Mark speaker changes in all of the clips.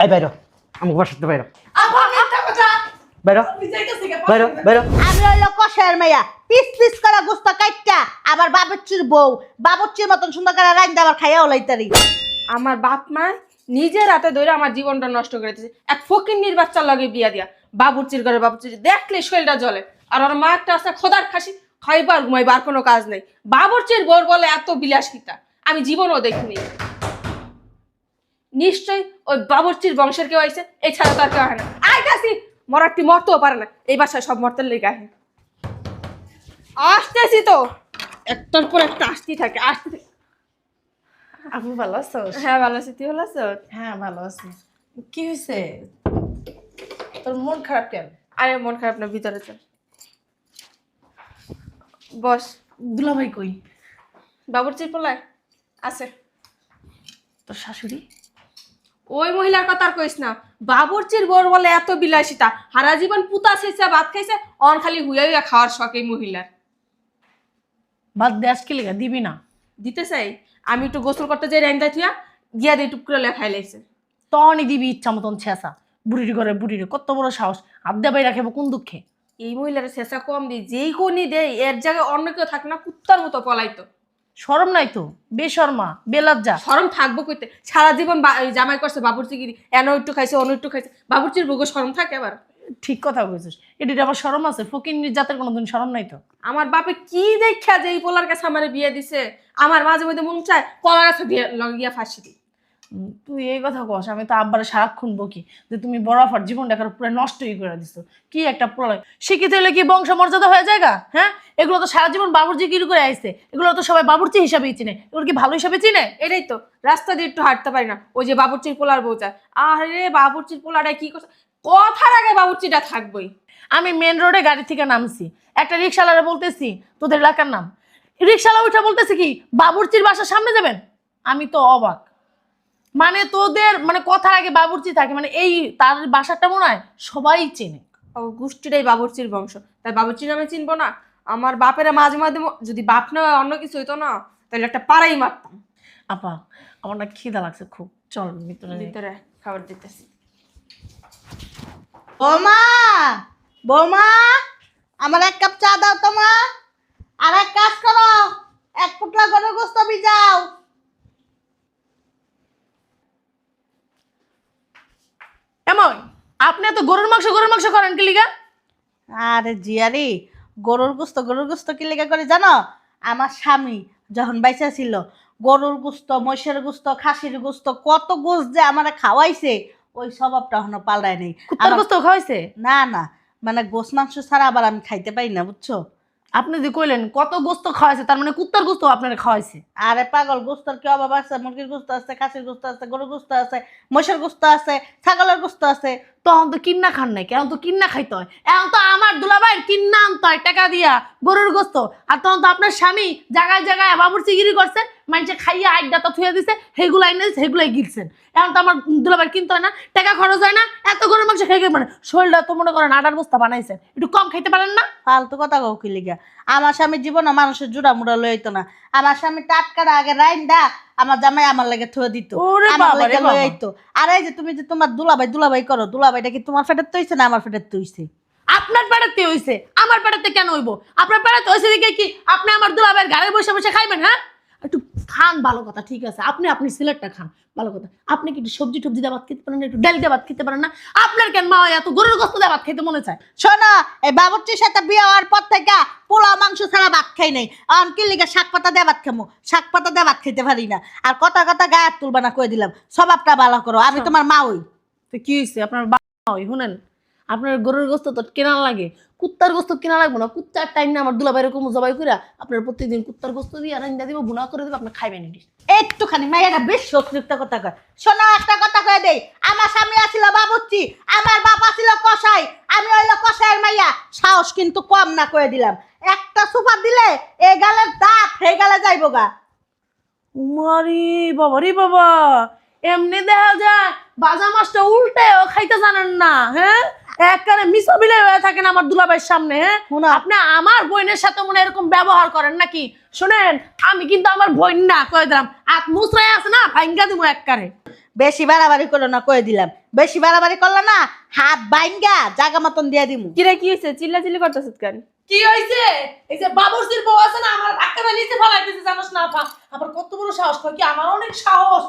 Speaker 1: এই বাইরো, আমাকে বাসাতে বাইরো,
Speaker 2: আপা মিথ্যা কথা।
Speaker 1: বাইরো,
Speaker 2: আমি যাইতাছি গে,
Speaker 1: বাইরো, বাইরো।
Speaker 3: আমি হইলো কষায়ের মাইয়া, পিস পিস করা গোস্ত কাইটটা আবার বাবুর্চির বউ, বাবুর্চির মতন সুন্দর করে রাইন্দা আবার খাইয়া ওলাইতারি।
Speaker 4: আমার বাপ মা নিজের হাতে ধরে আমার জীবনটা নষ্ট করে দিয়েছে। এক ফকিন্নির বাচ্চার লগে বিয়া দিয়া বাবুর্চির ঘরে বাবুর্চির দেখলে শরীরটা জ্বলে। আর ওর মা একটা আছে খোদার খাসি, খাইবার ঘুমাইবার কোনো কাজ নেই। বাবুর্চির বোর বলে এত বিলাসিতা আমি জীবনও দেখিনি। নিশ্চয়ই ওই বাবুর্চির বংশের কেউ আইছে, এছাড়া তার কেউ হয় না। আয় কাছি মরাটি মরতেও পারে না, এই বাসায় সব মরতের লেগে আহে। আসতেছি তো, একটার পর একটা আসতেই থাকে আসতে।
Speaker 2: আপু ভালো আছোস?
Speaker 4: হ্যাঁ ভালো আছি, তুই ভালো আছো?
Speaker 2: হ্যাঁ ভালো আছি। কি হয়েছে, তোর মন খারাপ কেন?
Speaker 4: আরে মন খারাপ না, ভিতরে চল বস।
Speaker 2: দুলাভাই কই?
Speaker 4: বাবুর্চির পোলায় আছে।
Speaker 2: তোর শাশুড়ি?
Speaker 4: ওই মহিলার কথা আর কইস না। বাবুর্চির বোর বলে এত বিলাসিতা, হারা জীবন পুতা শেষে ভাত খাইছে, অন খালি হুইয়া হুইয়া খাওয়ার শখ এই মহিলার।
Speaker 2: বাদ দে, আজকে লেগা দিবি না?
Speaker 4: দিতে চাই আমি একটু গোসল করতে যাই, রাইন্দা থুয়া গিয়া দিয়ে টুক করে লেখাই লাইছে।
Speaker 2: তখনই দিবি ইচ্ছা মতন ছেঁচা। বুড়ির ঘরে বুড়িরে কত বড় সাহস, আদ্যা বাই রাখে কোন দুঃখে?
Speaker 4: এই মহিলার শেষা কম দিই, যেই কোনি দেয় এর জায়গায় অন্য কেউ থাকে না, কুত্তার মতো পলাইতো।
Speaker 2: শরম নাই তো? বেশর্মা, বেলজ্জা।
Speaker 4: শরম থাকবো কইতে, সারা জীবন জামাই করছে বাবুর্চিগিরি, এনো একটু খাইছে অন্য একটু খাইছে, বাবুর্চির বুকে শরম থাকে আবার?
Speaker 2: ঠিক কথা কইছিস, এটির আবার শরম আছে? ফকিন্নির জাতের কোনোদিন শরম নাই তো?
Speaker 4: আমার বাপে কি দেখা যে এই পোলার কাছে আমার বিয়ে দিছে, আমার মাঝে মধ্যে মন চায় কলার কাছে দিয়ে লগিয়া ফাঁসি দিই।
Speaker 2: তুই এই কথা কস, আমি তো আব্বারে সারাক্ষণ বকি যে তুমি বড় আফার জীবন দেখার পুরো নষ্টই করে দিছো। কি একটা প্রলয়! শিক্ষিত হলে কি বংশ মর্যাদা হয়ে যায় গা? হ্যাঁ, এগুলো তো সারা জীবন বাবুর্চি কি করে আইছে, এগুলো তো সবাই বাবুর্চি হিসাবেই চিনে। এগুলো কি ভালো হিসাবে চিনে?
Speaker 4: এটাই তো, রাস্তা দিয়ে একটু হাঁটতে পারি না, ওই যে বাবুর্চির পোলার বউ যায়। আরে বাবুর্চির পোলাটা কি করছে, কথার আগে বাবুর্চিটা থাকবোই।
Speaker 2: আমি মেন রোডে গাড়ি থেকে নামছি, একটা রিক্সাওয়ালারে বলতেছি তোদের এলাকার নাম। রিক্সাওয়ালা উঠে বলতেছে কি বাবুর্চির বাসার সামনে যাবেন। আমি তো অবাক, মানে তোদের মানে কথার আগে বাবুর্চি থাকে, মানে এই তার বাসাটা মনে হয় সবাই চেনে।
Speaker 4: ও গোষ্ঠীটাই বাবুর্চির বংশ, তাই বাবুর্চি নামে চিনবো না? আমার বাপেরা মাঝে মাঝে যদি বাপ না হয় অন্য কিছু হইতো না, তাহলে একটা পাড়াই মারতাম।
Speaker 2: আপা আমার না খিদা লাগছে খুব, চল ভিতরে যাই।
Speaker 4: ভিতরে খাবার দিতেছি।
Speaker 3: বৌমা, বৌমা, আমার এক কাপ চা দাও তো মা। আর এক কাজ করো, এক পুটলা গরুর গোস্ত ভিজাও।
Speaker 2: এমন আপনি এত গরুর মাংস করেন কি লিগা?
Speaker 3: আরে জিয়ারি, গরুর গোস্ত কি লেগে করে জানো? আমার স্বামী যখন বাইচা ছিল, গরুর গোস্ত, মহিষের গোস্ত, খাসির গোস্ত, কত গোস্ত যে আমারে খাওয়াইছে, ওই স্বভাবটা এখনো পাল্টায় নেই।
Speaker 2: কুত্তার গোস্ত খাওয়াইছে?
Speaker 3: না না, মানে গোস্ত মাংস ছাড়া আবার আমি খাইতে পারি না, বুঝছো?
Speaker 2: আপনি যে কইলেন কত গোস্ত খাওয়াইছে, তার মানে কুত্তার গোস্ত আপনারা খাওয়াইছে?
Speaker 3: আরে পাগল, গোস্তর কি অভাব আছে? মুরগির গোস্ত আছে, খাসির গোস্ত আছে, গরুর গোস্ত আছে, মহিষের গোস্ত আছে, ছাগলের গোস্ত আছে।
Speaker 2: তখন তো কিন্না খান নাই, এখন তো কিন্না খাইতে হয়। এখন তো আমার দুলাভাইয়ের কিন্না আনতে হয় টাকা দিয়া গরুর গোস্ত। আর তখন তো আপনার স্বামী জায়গায় জায়গায় বাবুর্চিগিরি করছেন, মানুষে খাইয়া আড্ডা তো থুয়ে দিছে, সেগুলাই এনে সেগুলাই গিলছেন। এখন তো আমার দুলাভাইয়ের কিনতে হয় না, টাকা খরচ হয় না, এত গরুর মাংস খাই মানে শরীরটা তো মনে করেন আটার বস্তা বানাইছেন, একটু কম খাইতে পারেন না?
Speaker 3: ফালতু কথা কও কি লিগা? আমার স্বামীর জীবনে মানুষের জুড়া মুড়া লইতো না। আমার স্বামী টাটকার আগে রাইন্দা আমার জামাই আমার লাগে থুয়ে দিত,
Speaker 2: ওরে
Speaker 3: আমার
Speaker 2: বাবা রে
Speaker 3: লাগে
Speaker 2: বাবা।
Speaker 3: লই আইতো। আর এই যে তুমি যে তোমার দুলাভাই করো, দুলাভাইটা কি তোমার পেটের তৈছে না আমার পেটের তৈছে?
Speaker 2: আপনার পেটাতে হইছে, আমার পেটাতে কেন হইব? আপনার পেটাতে হইছে দেখে কি আপনি আমার দুলাভাইয়ের ঘরে বসে বসে খাইবেন? হ্যাঁ, একটু খান, ভালো কথা, ঠিক আছে, আপনি সিলেটটা খান, ভালো কথা। আপনি কি একটু সবজি টবজি দিয়ে ভাত খেতে পারেন না, একটু ডাল দিয়ে ভাত খেতে পারেন না? আপনার কেন মা এত গরুর গোস্ত দিয়ে ভাত খেতে মনে চায়?
Speaker 3: শোনো, এই বাবুর্চির সাথে বিয়ে হওয়ার পর থেকে পোলাও মাংস ছাড়া ভাত খাই নাই। আর কি লিগা শাক পাতা দিয়ে ভাত খামো? শাক পাতা দিয়ে ভাত খেতে পারি না। আর কথা কথা গায়ে তুলবা না, কয়ে দিলাম। স্বভাবটা ভালো করো, আমি তোমার মা হই।
Speaker 2: তো কি হয়েছে? আপনার বাবা ওই শুনেন, আপনার গরুর গোস্ত তো কেনা লাগে, কুত্তার গোস্ত কেনা লাগবে না। কুত্তার টাইম না আমার দুলাভাই এরকম জবাই করে আপনার প্রত্যেকদিন কুত্তার গোস্ত দিয়ে রান্না দিব, ভুনা করে দেবো, আপনি খাইবেন এটি।
Speaker 3: একটুখানি মাইয়াটা বেশ অতিরিক্ত কথা কয়। শোনো, একটা কথা কয়ে দেই, আমার স্বামী আছিল বাবুর্চি, আমার বাবা ছিল কসাই, আমি হইলো কসাইয়ের মাইয়া। সাহস কিন্তু কম না, কয়ে দিলাম। একটা সুপার দিলে এই গালের দাঁত হয়ে গেলে যাইব গা।
Speaker 2: উমারি বাবা রে বাবা, এমনি দেখা যায় বাজা মাছটা উল্টেও খাইতে জানেন না। হ্যাঁ, একবারে মিসাবিলে হয়ে থাকেন আমার দুলাভাইয়ের সামনে। হ্যাঁ,
Speaker 3: শুনো,
Speaker 2: আপনি আমার বোনের সাথে মনে এরকম ব্যবহার করেন নাকি? শুনেন, আমি কিন্তু আমার বোন না, কয়ে দিলাম, আর মুসরাই আছে না ভাঙ্গা দিব একবারে।
Speaker 3: বেশি বাড়াবাড়ি করলো না কয়ে দিলাম, বেশি বাড়াবাড়ি করলো না হাত বাইঙ্গা জাগা মতন দিয়ে দিমু।
Speaker 4: কিরে কি হয়েছে? চিল্লাচিল্লি করতেছিস কেন?
Speaker 2: কি হইছে? এই যে বাবুর্চির বউ আছে না, আমার ধাক্কা নিচে ফেলাই দিতে জানোস না আপা। আবার কত বড় সাহস, কয় কি আমার অনেক সাহস।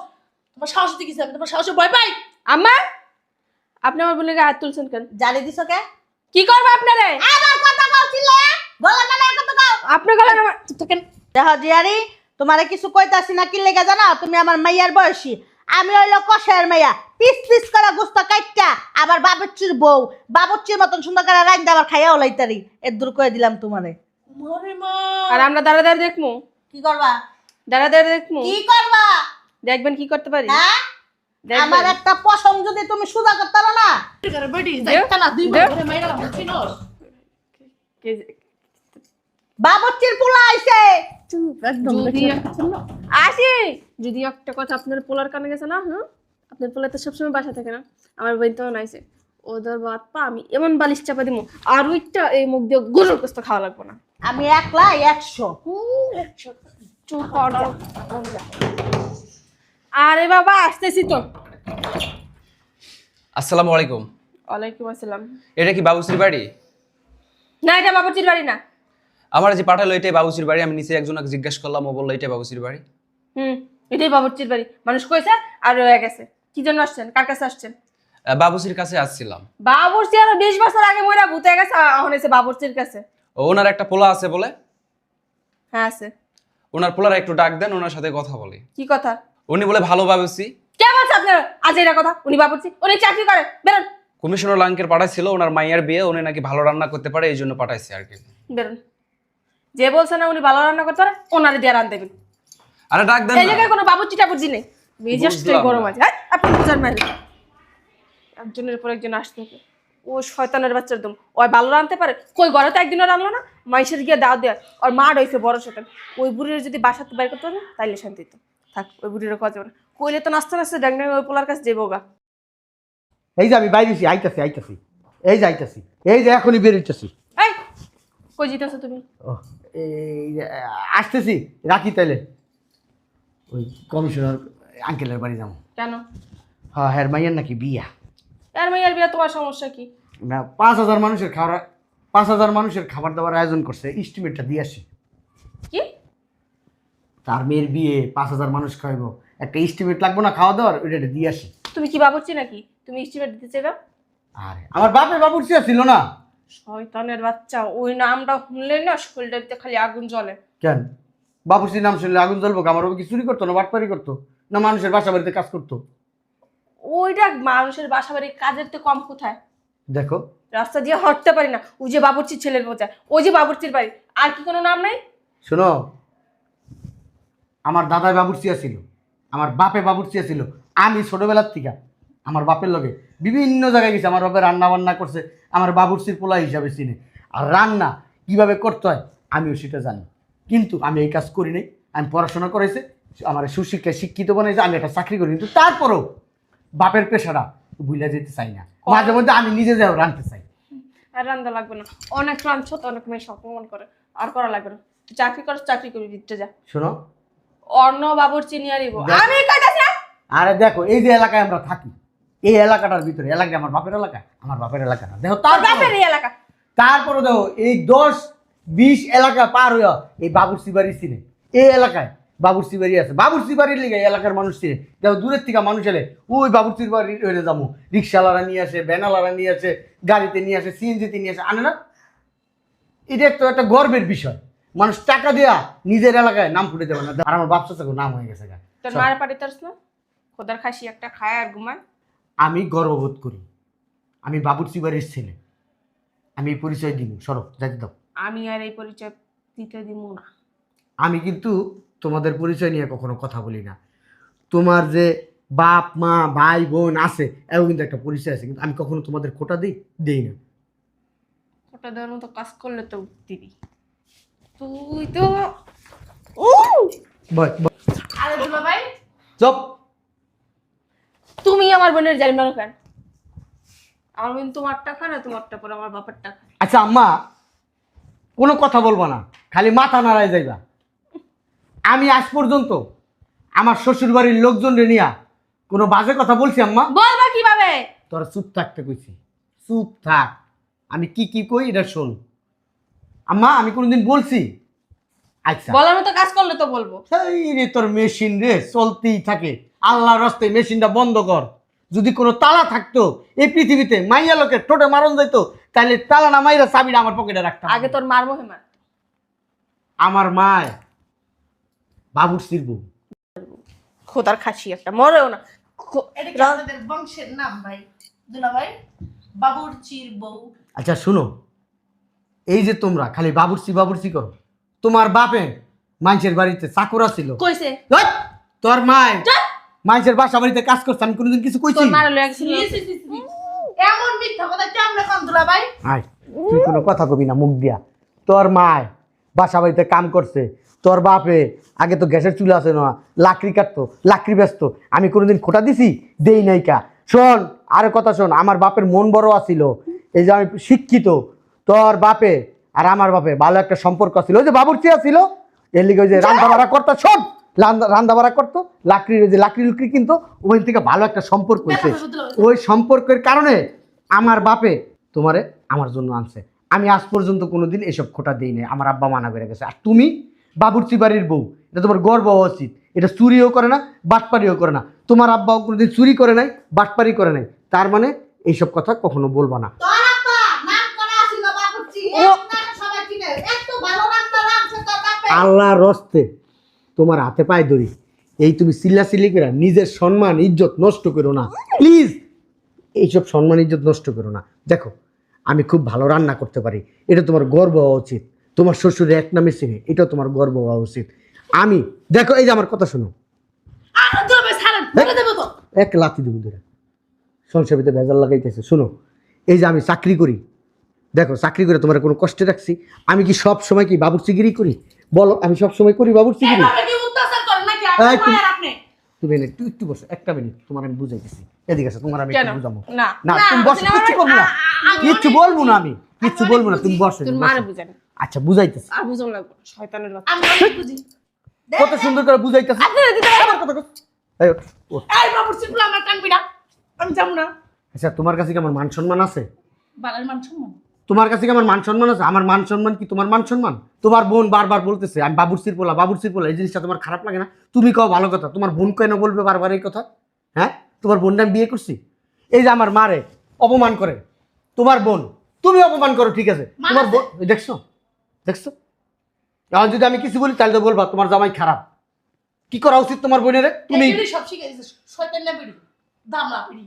Speaker 2: তোমার সাহস দিকিছে, আমি তোমার সাহসে ভয় পাই।
Speaker 4: আম্মা, আপনি আমার বোনের গায়ে হাত তুলছেন কেন?
Speaker 3: জানি দিছো কে?
Speaker 4: কি করবো আপনারে?
Speaker 3: আবার কথা কইছিল, গলা না কথা কও।
Speaker 4: আপনার গলার আমার চুপ থাকেন।
Speaker 3: দেখো জিয়ারি, তোমারে কিছু কইতাছি না কি লেগে জানো? তুমি আমার মাইয়ার বয়সী, আমি হইলো কষায়ের মাইয়া। পিস পিস করা গোস্ত কাইটটা আবার বাবুর্চির বউ, বাবুর্চির মতন সুন্দর করে রাইন্দা আবার খাইয়া ওলাইতারি। এর দূর কয়ে দিলাম তোমারে।
Speaker 2: মরে মা,
Speaker 4: আর আমরা দাঁড়া দাঁড়া দেখবো?
Speaker 3: কি করবা?
Speaker 4: দাঁড়া দাঁড়া দেখবো?
Speaker 3: কি করবা?
Speaker 4: দেখবেন কি করতে পারি।
Speaker 3: হ্যাঁ,
Speaker 4: দেখবেন।
Speaker 3: আমার একটা পশম যদি তুমি সুজা করতে পারো না।
Speaker 2: বেটি যাইতা না, দুই বার ধরে মাইরা চিনোস।
Speaker 3: বাবুর্চির পোলা আইছে।
Speaker 4: যদি আসি, যদি একটা কথা আপনার পোলার কানে গেছে না, হ্যাঁ, আপনার পোলা তো সবসময় বাসা থাকে না, আমার বোন তো নাইছে, ওদের বাদ পা আমি এমন বালিশ চাপা দিব আর ওইটা এই মুখ দিয়ে গরুর গোস্ত খাওয়া লাগবো না।
Speaker 3: আমি একলা 100।
Speaker 4: চুপ কর। আরে বাবা আসতেছি তো।
Speaker 5: আসসালামু আলাইকুম।
Speaker 4: ওয়ালাইকুম আসসালাম।
Speaker 5: এটা কি বাবুসির বাড়ি?
Speaker 4: না, এটা বাবুর্চির বাড়ি না।
Speaker 5: আমার যে পাঠালো এটাই বাবুসির বাড়ি। আমি নিচে একজনকে জিজ্ঞাসা করলাম, ও বললো এটাই বাবুসির বাড়ি।
Speaker 4: এটাই বাবুর্চির বাড়ি। মানুষ কইছে আর রয়ে গেছে। কি জন্য আসছেন? কার কাছে আসছেন?
Speaker 5: বাবুসির কাছে আসছিলাম।
Speaker 4: বাবুর্চি আরো 20 বছর আগে মইরা ভূতে গেছে, এখন এসে বাবুর্চির কাছে।
Speaker 5: ওনার একটা পোলা আছে বলে।
Speaker 4: হ্যাঁ আছে।
Speaker 5: ওনার পোলার একটু ডাক দেন, ওনার সাথে কথা বলি।
Speaker 4: কি কথা?
Speaker 5: উনি বলে ভালো বাবুসি।
Speaker 4: কে বলছে আপনার আজ এটা কথা? উনি বাবুর্চি, উনি চাকরি করে। বেরোন
Speaker 5: কমিশনার লাঙ্কের পাঠাইছিল, ওনার মাইয়ার বিয়ে, উনি নাকি ভালো রান্না করতে পারে, এই জন্য পাঠাইছে আর কি।
Speaker 4: বেরোন। যে বলছে না উনি ভালো রান্না করতে পারে, ওনারে দিয়ে রান দেবেন।
Speaker 5: আরে ডাক দেন
Speaker 4: এই
Speaker 5: না।
Speaker 4: জায়গায় কোনো বাবুর্চি টাবুর্চি নেই। মেজাজটাই
Speaker 5: বুঝলাম
Speaker 4: গরম
Speaker 5: না।
Speaker 4: আছে। হ্যাঁ, আপনি বুঝার মারি। একজনের পর একজন আসতে হবে। ও শয়তানের বাচ্চার দম। ওই ভালো রাঁধতে পারে, কই ঘরে তো একদিনও রান্নলো না। মাইসের গিয়ে দাও দেয়, আর মা রয়েছে বড় শয়তান। ওই বুড়ির যদি বাসাতে বাইর করতে পারে তাইলে শান্তি তো থাক। ওই বুড়ির কাজ যাবে না। কইলে তো নাচতে নাচতে ড্যাং ড্যাং ওই পোলার কাছে যাবো গা।
Speaker 1: এই যে আমি বাইরেছি, আইতাছি আইতাছি, এই যে আইতাছি, এই যে এখনই বেরোইতেছি।
Speaker 4: এই কই জিতেছো তুমি?
Speaker 1: ও এই যে, আসতেছি, রাখি তাইলে। ওই কমিশনার আঙ্কেলের বাড়ি যাবো।
Speaker 4: কেন?
Speaker 1: হ্যাঁ, হ্যাঁ, মাইয়ার নাকি বিয়া।
Speaker 4: আর মাইয়ার বিয়া, তোমার সমস্যা কি?
Speaker 1: না, 5000 মানুষের খাবার, 5000 মানুষের খাবার দাবার আয়োজন করছে, এস্টিমেটটা দিয়ে আসি।
Speaker 4: কি?
Speaker 1: তার মেয়ের বিয়ে, 5000 মানুষ খাইবো, একটা এস্টিমেট লাগবো না খাওয়া দাওয়ার, ওইটা দিয়ে আসি।
Speaker 4: তুমি কি বাবুর্চি নাকি? তুমি এস্টিমেট দিতে চাইবা?
Speaker 1: আরে আমার বাপের বাবুর্চি ছিল না।
Speaker 4: শয়তানের বাচ্চা, ওই নামটা শুনলে না শরীরটাতে খালি আগুন জ্বলে।
Speaker 1: কেন বাবুর্চির নাম শুনলে আগুন জ্বলবো? আমার বাবা কি চুরি করতো না বাটপারি করতো না মানুষের বাসা বাড়িতে কাজ করতো?
Speaker 4: ওইটা মানুষের বাসা বাড়ির কাজের তো কম কোথায়?
Speaker 1: দেখো
Speaker 4: রাস্তা দিয়ে হাঁটতে পারি না, ওই যে বাবুর্চির ছেলের বোঝা, ওই যে বাবুর্চির বাড়ি। আর কি কোনো নাম নাই?
Speaker 1: শোনো, আমার দাদাই বাবুর্চি ছিল, আমার বাপে বাবুর্চি ছিল। আমি ছোটবেলার থেকে আমার বাপের লগে বিভিন্ন জায়গায় গেছি। আমার বাপে রান্না বান্না করছে, আমার বাবুর্চির পোলা হিসাবে চিনে। আর রান্না কিভাবে করতে হয় আমিও সেটা জানি, কিন্তু আমি এই কাজ করি নাই। আমি পড়াশোনা করেছে, আমার সুশিক্ষায় শিক্ষিত বানাইছে, আমি একটা চাকরি করি, কিন্তু তারপরেও বাপের পেশাটা ভুলে যেতে চাই না। মাঝে মধ্যে আমি নিজে যাও রাঁধতে চাই।
Speaker 4: আর রান্না লাগবে না, অনেক রাঁধছ তো, অনেক মেয়ে অপমান করে, আর করা লাগবে না। তুই চাকরি কর, চাকরি করবি, দিতে যা।
Speaker 1: শোনো,
Speaker 4: অন্য বাবুর্চি নিয়ে আনিব আমি কইতাছি না।
Speaker 1: আরে দেখো, এই যে এলাকায় আমরা থাকি, এই এলাকাটার ভিতরে, এলাকা আমার বাপের এলাকা, আমার বাপের এলাকা না। দেখো
Speaker 4: তোর বাপের এই এলাকা,
Speaker 1: তারপরে দেখো এই 10-20 এলাকা পার হইয়া এই বাবুর্চি বাড়ি চিনে। এই এলাকায় বাবুর্চি বাড়ি আছে, বাবুর্চি বাড়ির লিগে এলাকার মানুষ চিনে। দেখো দূরের থেকে মানুষ এলে ওই বাবুর্চির বাড়ি হইলে যাবো, রিক্সাওয়ালারা নিয়ে আসে, ভ্যানাওয়ালারা নিয়ে আসে, গাড়িতে নিয়ে আসে, সিএনজিতে নিয়ে আসে, আনে না? এটা তো একটা গর্বের বিষয়। মানুষ টাকা দেয়া নিজের এলাকায় নাম ফুটে দেবে না। আর আমার বাপসা চাকর নাম হয়ে গেছে।
Speaker 4: তোর মায়ের পাড়ি তারস না, খোদার খাসি একটা খায় আর ঘুমায়।
Speaker 1: আমি গর্ববোধ করি, আমি বাবুর্চি বাড়ির ছেলে, আমি এই পরিচয় দিব। সরব যাইতে দাও।
Speaker 4: আমি আর এই পরিচয় দিতে দিব না।
Speaker 1: আমি কিন্তু তোমাদের পরিচয় নিয়ে কখনো কথা বলি না। তোমার যে বাপ মা ভাই বোন আছে, এও কিন্তু একটা পরিচয় আছে, কিন্তু আমি কখনো তোমাদের কোটা দেই না।
Speaker 4: ওটা দেওয়ার মতো কাজ করলে তো দিবি। তুই তো
Speaker 2: আরে দুলা ভাই,
Speaker 1: চপ।
Speaker 4: তুমি আমার বোনের জানি মারো কেন? আমার বোন তোমারটা খায় না, তোমারটা পরে আমার বাপেরটা খায়।
Speaker 1: আচ্ছা আম্মা, কোনো কথা বলবো না, খালি মাথা নাড়ায় যাইবা। আমি আজ পর্যন্ত আমার শ্বশুর বাড়ির লোকজন নিয়া কোনো বাজে কথা বলছি আম্মা?
Speaker 4: বলবা কিভাবে?
Speaker 1: তোরা চুপ থাকতে কইছি, চুপ থাক। আমি কি কি কই এটা শোন। আম্মা আমি কোনোদিন বলছি? আচ্ছা
Speaker 4: বলার মতো কাজ করলে তো বলবো।
Speaker 1: এই রে তোর মেশিন রে চলতেই থাকে, আল্লাহর রাস্তায় মেশিনটা বন্ধ কর। যদি কোনো তালা থাকতো এই পৃথিবীতে, মাইয়া লোকের টোটে মারণ যাইতো, তাহলে তালা না মাইরা চাবিটা আমার পকেটে রাখতাম।
Speaker 4: আগে তোর মারবো হেমা।
Speaker 1: আমার মায় বাবুর শিরবু।
Speaker 4: খোদার খাসি একটা, মরেও না।
Speaker 2: এটা কি আপনাদের বংশের নাম ভাই দুলাভাই? বাবুর্চির বউ।
Speaker 1: আচ্ছা শুনো, এই যে তোমরা খালি বাবুর্চি বাবুর্চি করো, তোমার বাপে মানুষের বাড়িতে চাকরা ছিল।
Speaker 4: কইছে
Speaker 1: ওই, তোর মায় মানুষের বাসা বাড়িতে কাজ করছে, আমি কোনোদিন কিছু কইছি?
Speaker 4: তোর মারা লয়ে গেছিল।
Speaker 2: এমন মিথ্যা কথা কেমনে কন দুলাভাই?
Speaker 1: আয় তুই কোনো কথা কবি না মুখ দিয়া। তোর মায় বাসা বাড়িতে কাম করছে, তোর বাপে আগে তো গ্যাসের চুলা আছে না, লাকড়ি কাটতো, লাকড়ি ব্যস্ত। আমি কোনোদিন খোটা দিছি? দেই নাই কা। শোন আরে কথা শোন, আমার বাপের মন বড় আছিল, এই যে আমি শিক্ষিত। তোর বাপে আর আমার বাপে ভালো একটা সম্পর্ক ছিল, ওই যে বাবুর্চি ছিল, এর লিগে ওই যে রান্না বাড়া করতো, শোন রান্না বাড়া করতো, লাকড়ির যে লাকড়ি লুকড়ি কিন্তু ওখান থেকে ভালো একটা সম্পর্ক হয়েছে। ওই সম্পর্কের কারণে আমার বাপে তোমারে আমার জন্য আনছে। আমি আজ পর্যন্ত কোনোদিন এসব খোটা দিই নাই, আমার আব্বা মানা করে গেছে। আর তুমি বাবুর্চি বাড়ির বউ, এটা তোমার গর্ব হওয়া উচিত। এটা চুরিও করে না, বাটপারিও করে না। তোমার আব্বাও কোনোদিন চুরি করে নাই, বাটপারি করে নাই, তার মানে এইসব কথা কখনো বলবা না।
Speaker 3: তোর আব্বা নাম করা ছিল বাবুর্চি, এক নামে সবাই চিনে। এত ভালো রান্না রাঁধছে তোর বাপে।
Speaker 1: আল্লাহর রস্তে তোমার হাতে পায়ে ধরি, এই তুমি চিল্লাচিল্লি করে নিজের সম্মান ইজ্জত নষ্ট করো না প্লিজ। এইসব সম্মান ইজ্জত নষ্ট করো না। দেখো আমি খুব ভালো রান্না করতে পারি, এটা তোমার গর্ব হওয়া উচিত। তোমার শ্বশুরে এক নামে চিনে, এটাও তোমার গর্ব হওয়া উচিত। আমি দেখো এই যে আমার কথা শোনো,
Speaker 2: আর দুলাভাই ছাড়েন, বলে দেবো তো।
Speaker 1: এক লাথি দেবো ধরে, সংসার ভিতরে ভেজাল লাগাইতেছে। শোনো এই যে আমি চাকরি করি, দেখো চাকরি করে তোমার কোনো কষ্টে রাখছি? আমি কি সব সময় কি বাবুর্চিগিরি করি? বলো আমি সব সময় করি বাবুর্চিগিরি?
Speaker 2: এভাবে কি অত্যাচার করেন নাকি
Speaker 1: এই
Speaker 2: আপনার
Speaker 1: তুমি-
Speaker 2: মায়ের আপনি?
Speaker 1: তুমি এনে একটু একটু বসো, একটা মিনিট, তোমার আমি বুঝাইতেছি। এদিকে আসো, তোমার আমি
Speaker 4: কেন?
Speaker 1: একটু বুঝাবো।
Speaker 4: না
Speaker 1: না তুমি বসো, কিচ্ছু করবো না, কিচ্ছু বলবো না, আমি কিচ্ছু বলবো না, তুমি বসো
Speaker 4: তোর
Speaker 1: বসো।
Speaker 4: মারে বুঝেন।
Speaker 1: আচ্ছা বুঝাইতেছি,
Speaker 4: আর বুঝন লাগবে শয়তানের বাচ্চা।
Speaker 2: আমি অনেক বুঝি।
Speaker 1: কত সুন্দর করে বুঝাইতেছি। আমার কথা কও। এই ওঠ, ওঠ।
Speaker 2: এই বাবুর্চির বলে আমার কানবি না, আমি যাবো না।
Speaker 1: আচ্ছা তোমার কাছে কি আমার মান সম্মান আছে?
Speaker 2: বালার মান সম্মান।
Speaker 1: তোমার কাছে কি আমার মান সম্মান আছে? আমার মান সম্মান কি তোমার মান সম্মান? তোমার বোন বারবার বলতেছে আমি বাবুর্চির পোলা, বাবুর্চির পোলা, এই জিনিসটা তোমার খারাপ লাগে না? তুমি কও ভালো কথা, তোমার বোন কেন বলবে বারবার এই কথা? হ্যাঁ, তোমার বোনটা আমি বিয়ে করছি, এই যে আমার মারে অপমান করে তোমার বোন, তুমি অপমান করো, ঠিক আছে? তোমার বোন দেখছো, দেখছো? এখন যদি আমি কিছু বলি তাহলে তো বলবা তোমার জামাই খারাপ। কি করা উচিত তোমার বোনের? তুমি
Speaker 2: এই বিড়ি সব শিখে দিছিস, শয়তান না বিড়ি, দামড়া বিড়ি,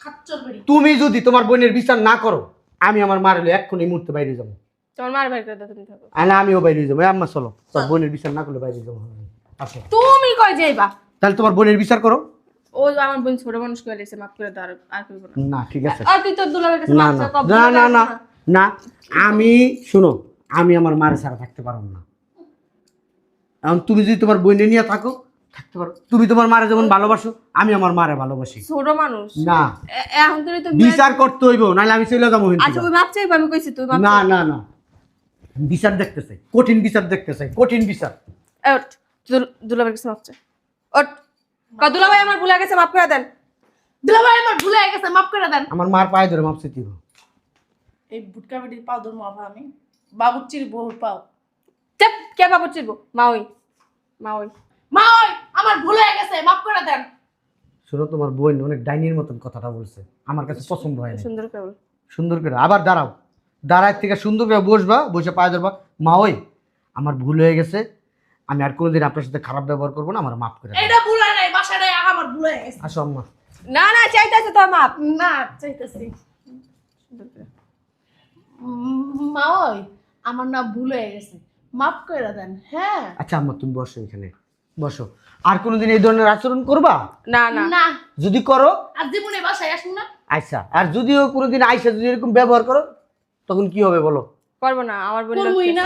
Speaker 2: খাচ্চর বিড়ি।
Speaker 1: তুমি যদি তোমার বোনের বিচার না করো, আমি আমার মার হলে এক্ষুনি এই মুহূর্তে বাইরে যাবো।
Speaker 4: তোমার মার বাইর করে দাও, তুমি থাকো।
Speaker 1: না আমিও বাইরে যাবো। আম্মা চলো, তোর বোনের বিচার না করলে বাইরে যাবো। আচ্ছা
Speaker 4: তুমি কই যাইবা?
Speaker 1: তাহলে তোমার বোনের বিচার করো।
Speaker 4: ও আমার বোন ছোট মানুষ করে দিয়েছে, মাফ করে দাও, আর করবো না।
Speaker 1: না ঠিক আছে,
Speaker 4: আর তুই তোর দুলাভাইয়ের কাছে
Speaker 1: না
Speaker 4: মাফ
Speaker 1: না
Speaker 4: চা, কব
Speaker 1: না না
Speaker 4: দুলাভাই
Speaker 1: না
Speaker 4: আসবে
Speaker 1: না, আমি শুনো, আমি আমার মারে ছাড়া থাকতে পারবো না। এখন তুমি যদি তোমার বোনে নিয়ে থাকো থাকতে পারো, তুমি তোমার মারে যেমন ভালোবাসো আমি আমার মারে ভালোবাসি।
Speaker 4: ছোট মানুষ।
Speaker 1: না
Speaker 4: এখন তুই তো
Speaker 1: বিচার করতে হইব, নাহলে আমি চলে যাবো কিন্তু।
Speaker 4: আচ্ছা ওই মাপ চাইবো, আমি কইছি তুই মাপ
Speaker 1: না
Speaker 4: চাই।
Speaker 1: না না, বিচার দেখতে চাই, কঠিন বিচার দেখতে চাই, কঠিন বিচার।
Speaker 4: এই ওঠ, দুলাভাইয়ের কাছে মাপ চাই। ওঠ, দুলাভাই আমার ভুলে গেছে, মাফ করে দেন।
Speaker 2: দুলাভাই আমার ভুলে গেছে, মাফ করে দেন।
Speaker 1: আমার মার পায়ে ধরে মাপছে দিব।
Speaker 2: এই বুটকা বেটির পাও ধরবো আবার আমি, বাবুর্চির বউর পাও।
Speaker 4: চাপ, কে বাবু চিনবো? মা ওই, মা ওই।
Speaker 2: মা ওই আমার ভুল হয়ে গেছে, মাফ করে দেন।
Speaker 1: শোনো তোমার বোন অনেক ডাইনির মতন কথাটা বলছে, আমার কাছে পছন্দ হয় না।
Speaker 4: সুন্দর করে বল।
Speaker 1: সুন্দর করে আবার দাঁড়াও, দাঁড়ায় থেকে সুন্দর করে বসবা, বসে পায়ে ধরবা। মা ওই আমার ভুল হয়ে গেছে, আমি আর কোনোদিন আপনার সাথে খারাপ ব্যবহার করবো না, আমার মাফ করে দাও।
Speaker 2: এটা ভুল হয় নাই, বাসায় নাই, আমার ভুল হয়ে গেছে।
Speaker 1: আসো আম্মা।
Speaker 4: না না, চাইতেছে তোর মাপ।
Speaker 2: না চাইতেছি। মা ওই আমার না ভুল হয়ে গেছে, মাফ করে দেন। হ্যাঁ
Speaker 1: আচ্ছা আম্মা তুমি বসো, এখানে বসো। আর কোনোদিন এই ধরনের আচরণ করবা?
Speaker 4: না না
Speaker 2: না,
Speaker 1: যদি করো
Speaker 2: আর জীবনে বাসায় আসুন না।
Speaker 1: আচ্ছা, আর যদিও কোনোদিন আইসা যদি এরকম ব্যবহার করো তখন কি হবে বলো?
Speaker 4: করবো না, আমার বোন
Speaker 2: করবই না।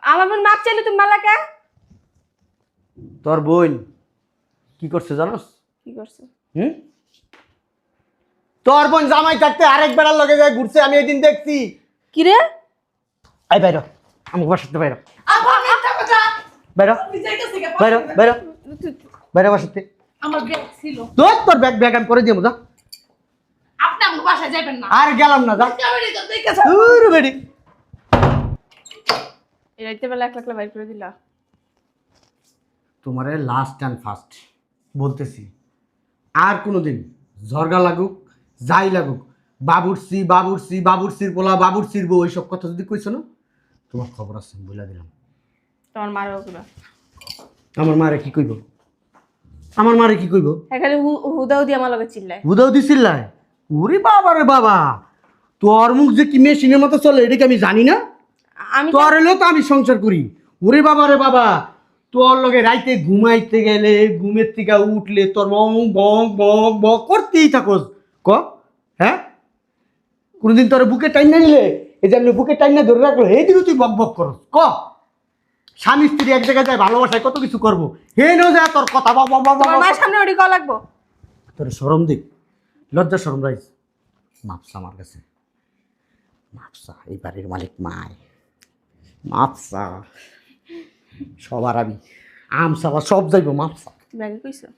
Speaker 4: আমার বোন মাপ চাইলে তুমি মালাকে
Speaker 1: তোর বোন কি করছে জানোস?
Speaker 4: কি করছে?
Speaker 1: হুম, তোর বোন জামাই থাকতে আরেক বেড়ার লগে যায় ঘুরছে, আমি একদিন দেখছি।
Speaker 4: কি রে?
Speaker 1: আই বাইরো, আমাকে বাসাতে বাইরো,
Speaker 2: আবার মিথ্যা কথা।
Speaker 1: বাইরো,
Speaker 2: আপনি যাইতেছে কে?
Speaker 1: বাইরো, বাইরো, বাইরো বাসাতে।
Speaker 2: আমার ব্যাগ ছিল।
Speaker 1: তোর ব্যাগ ব্যাগ আমি করে দিয়ে যা।
Speaker 2: আপনি আমার বাসায় যাবেন না।
Speaker 1: আর গেলাম না, যা।
Speaker 2: ক্যামেরা তো দেখেছ।
Speaker 1: দূর বেডি।
Speaker 4: এই রাইতে বেলা এক লাখ বাইর করে দিলা।
Speaker 1: তোমারে লাস্ট অ্যান্ড ফার্স্ট বলতেছি, আর কোনোদিন ঝরগা লাগুক যাই লাগুক, বাবুরসি বাবুরসি বাবুরসির পোলা বাবুরসির বউ এইসব কথা যদি কইছো না, তোমার খবর আছে বলে দিলাম।
Speaker 4: তোমার মারও কিবা
Speaker 1: আমার মারে কি কইব? আমার মারে কি কইব?
Speaker 4: এখানে হুদাও দিয়ে আমার লগে চিল্লায়।
Speaker 1: বুধাও দিছিল্লাই? ওরে বাবা রে বাবা, তোর মুখ যে কি মেশিনের মতো চলে এটা কি আমি জানি না?
Speaker 4: আমি
Speaker 1: তোর হলেও তো আমি সংসার করি। ওরে বাবা রে বাবা, তোর লগে রাইতে ঘুমাইতে গেলে ঘুমের থেকে উঠলে তোর বং বং বং বং করতেই থাকোস। ক হ্যাঁ, কোনোদিন তোর বুকে টাইম না নিলে, এই যে আমি বুকে টাইম না ধরে রাখলো, এই দিকে তুই বক বক করস। ক স্বামী স্ত্রী এক জায়গায় যায় ভালোবাসায় কত কিছু করবো, হে নো যা তোর কথা বক বক বক
Speaker 4: তোমার
Speaker 1: বক।
Speaker 4: মার সামনে ওটি কল লাগবো।
Speaker 1: তোর শরম দিক, লজ্জা শরম রাইস। মাপসা আমার কাছে, মাপসা এই বাড়ির মালিক মায়, মাপসা সবার আমি আমসা সব যাইব মাপসা।
Speaker 4: ব্যাগে কইছো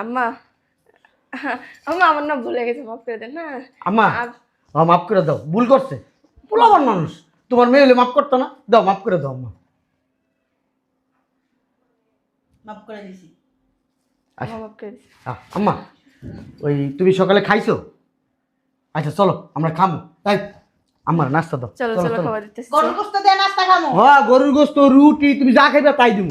Speaker 4: আম্মা, আম্মা আমার না ভুলে গেছে, মাফ করে দেন না।
Speaker 1: আম্মা মাফ করে দাও, ভুল করছে, পোলাবার মানুষ, তোমার মেয়ে হলে মাফ করতো না? দাও মাফ করে দাও আম্মা।
Speaker 3: মাফ করে দিছি।
Speaker 4: আম্মা মাফ করে দিছে।
Speaker 1: আম্মা ওই তুমি সকালে খাইছো? আচ্ছা চলো আমরা খামো, তাই আমার নাস্তা দাও।
Speaker 4: চলো চলো খাবার দিতেছি।
Speaker 3: গরুর গোস্ত দিয়ে নাস্তা খামু।
Speaker 1: হ্যাঁ গরুর গোস্ত রুটি তুমি যা খাইবে তাই দিব।